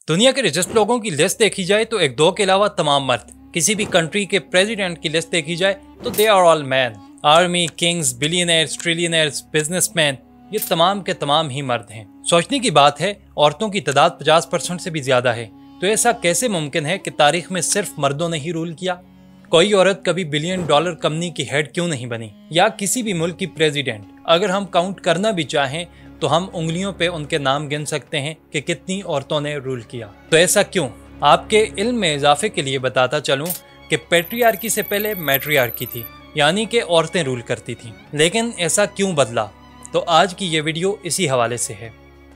दुनिया के रिचेस्ट लोगों की लिस्ट देखी जाए तो एक दो के अलावा तमाम मर्द, किसी भी कंट्री के प्रेसिडेंट की लिस्ट देखी जाए तो they are all man. Army, kings, billionaires, trillionaires, businessman, ये तमाम के तमाम ही मर्द हैं। सोचने की बात है, औरतों की तादाद 50% से भी ज्यादा है। तो ऐसा कैसे मुमकिन है कि तारीख में सिर्फ मर्दों ने ही रूल किया? कोई औरत कभी $1 बिलियन कंपनी की हेड क्यों नहीं बनी, या किसी भी मुल्क की प्रेसिडेंट? अगर हम काउंट करना भी चाहें तो हम उंगलियों पे उनके नाम गिन सकते हैं कि कितनी औरतों ने रूल किया। तो ऐसा क्यों? आपके इल्म में इजाफे के लिए बताता चलूं कि पैट्रियार्की से पहले मैट्रियार्की थी, यानी कि औरतें रूल करती थीं। लेकिन ऐसा क्यों बदला? तो आज की ये वीडियो इसी हवाले से है।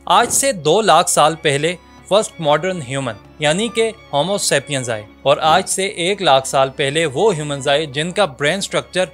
आज से 2 लाख साल पहले फर्स्ट मॉडर्न ह्यूमन यानी कि होमो सैपियंस आए, और आज से 1 लाख साल पहले वो ह्यूमंस आए जिनका ब्रेन स्ट्रक्चर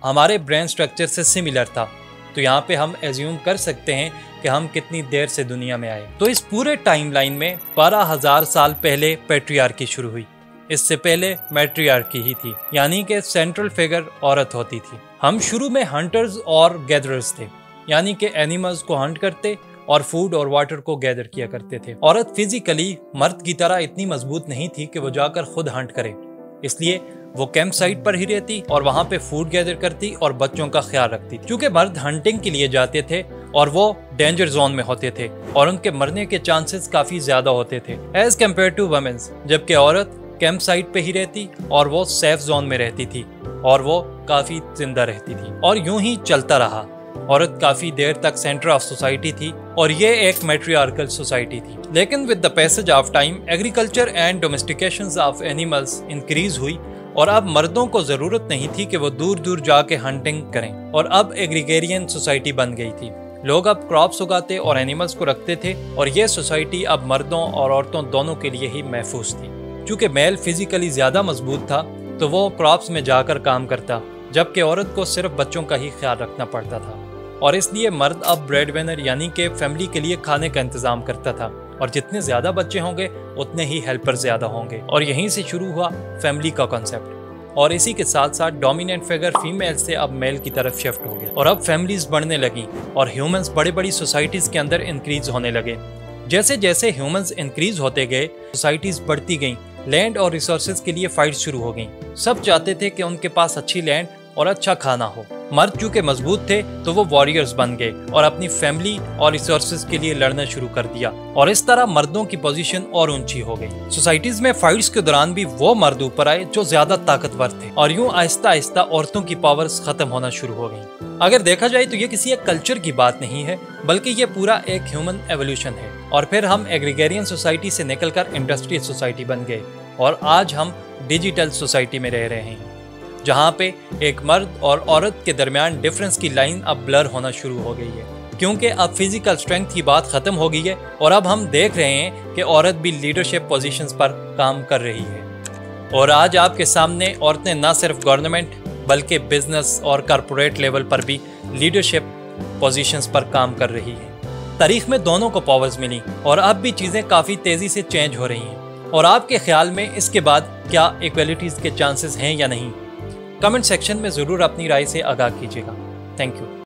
हमारे ब्रेन स्ट्रक्चर से सिमिलर था। तो यहाँ पे हम एज्यूम कर सकते हैं कि हम कितनी देर से दुनिया में आए। तो इस पूरे टाइमलाइन में 12,000 साल पहले पैट्रियार्की शुरू हुई। इससे पहले मैट्रियार्की ही थी, यानी कि सेंट्रल फिगर औरत होती थी। हम शुरू में हंटर्स और गैदरर्स थे, यानी कि एनिमल्स को हंट करते और फूड और वाटर को गैदर किया करते थे। औरत फिजिकली मर्द की तरह इतनी मजबूत नहीं थी कि वो जाकर खुद हंट करे, इसलिए वो कैंप साइट पर ही रहती और वहाँ पे फूड गैदर करती और बच्चों का ख्याल रखती। क्योंकि मर्द हंटिंग के लिए जाते थे और वो डेंजर जोन में होते थे और उनके मरने के चांसेस काफी ज्यादा होते थे एज कम्पेयर टू वुमेन्स, जबकि औरत कैंप साइट पे ही रहती और वो सेफ जोन में रहती थी और वो काफी जिंदा रहती थी। और यूं ही चलता रहा। औरत काफी देर तक सेंटर ऑफ सोसाइटी थी और ये एक मैट्रियार्कल सोसाइटी थी। लेकिन with the passage of time agriculture and domestication of animals increase हुई और अब मर्दों को जरूरत नहीं थी कि वो दूर दूर जाके हंटिंग करें, और अब एग्रीगेरियन सोसाइटी बन गई थी। लोग अब क्रॉप्स उगाते और एनिमल्स को रखते थे, और ये सोसाइटी अब मर्दों और औरतों दोनों के लिए ही महफूज थी। क्योंकि मेल फिजिकली ज्यादा मजबूत था तो वो क्रॉप्स में जाकर काम करता, जबकि औरत को सिर्फ बच्चों का ही ख्याल रखना पड़ता था। और इसलिए मर्द अब ब्रेड विनर यानी कि फैमिली के लिए खाने का इंतजाम करता था, और जितने ज्यादा बच्चे होंगे उतने ही हेल्पर ज्यादा होंगे। और यहीं से शुरू हुआ फैमिली का कॉन्सेप्ट, और इसी के साथ साथ डोमिनेंट फिगर फीमेल से अब मेल की तरफ शिफ्ट हो गया, और अब फैमिलीज बढ़ने लगी और ह्यूमंस बड़ी बड़ी सोसाइटीज के अंदर इंक्रीज होने लगे। जैसे जैसे ह्यूमंस इंक्रीज होते गए, सोसाइटीज बढ़ती गईं, लैंड और रिसोर्सेज के लिए फाइट शुरू हो गई। सब चाहते थे कि उनके पास अच्छी लैंड और अच्छा खाना हो। मर्द चूंकि मजबूत थे तो वो वॉरियर्स बन गए और अपनी फैमिली और रिसोर्सेज के लिए लड़ना शुरू कर दिया, और इस तरह मर्दों की पोजीशन और ऊंची हो गई। सोसाइटीज में फाइट्स के दौरान भी वो मर्द ऊपर आए जो ज्यादा ताकतवर थे, और यूं आहिस्ता आहिस्ता औरतों की पावर्स खत्म होना शुरू हो गई। अगर देखा जाए तो ये किसी एक कल्चर की बात नहीं है, बल्कि ये पूरा एक ह्यूमन एवोल्यूशन है। और फिर हम एग्रीगेरियन सोसाइटी से निकलकर इंडस्ट्रियल सोसाइटी बन गए, और आज हम डिजिटल सोसाइटी में रह रहे हैं, जहाँ पे एक मर्द और औरत के दरमियान डिफरेंस की लाइन अब ब्लर होना शुरू हो गई है। क्योंकि अब फिजिकल स्ट्रेंथ की बात खत्म हो गई है, और अब हम देख रहे हैं कि औरत भी लीडरशिप पोजीशंस पर काम कर रही है। और आज आपके सामने औरतें न सिर्फ गवर्नमेंट बल्कि बिजनेस और कॉरपोरेट लेवल पर भी लीडरशिप पोजीशंस पर काम कर रही है। तारीख में दोनों को पावर्स मिली, और अब भी चीज़ें काफ़ी तेज़ी से चेंज हो रही हैं। और आपके ख्याल में इसके बाद क्या इक्वलिटीज़ के चांसेस हैं या नहीं? कमेंट सेक्शन में ज़रूर अपनी राय से आगाह कीजिएगा। Thank you.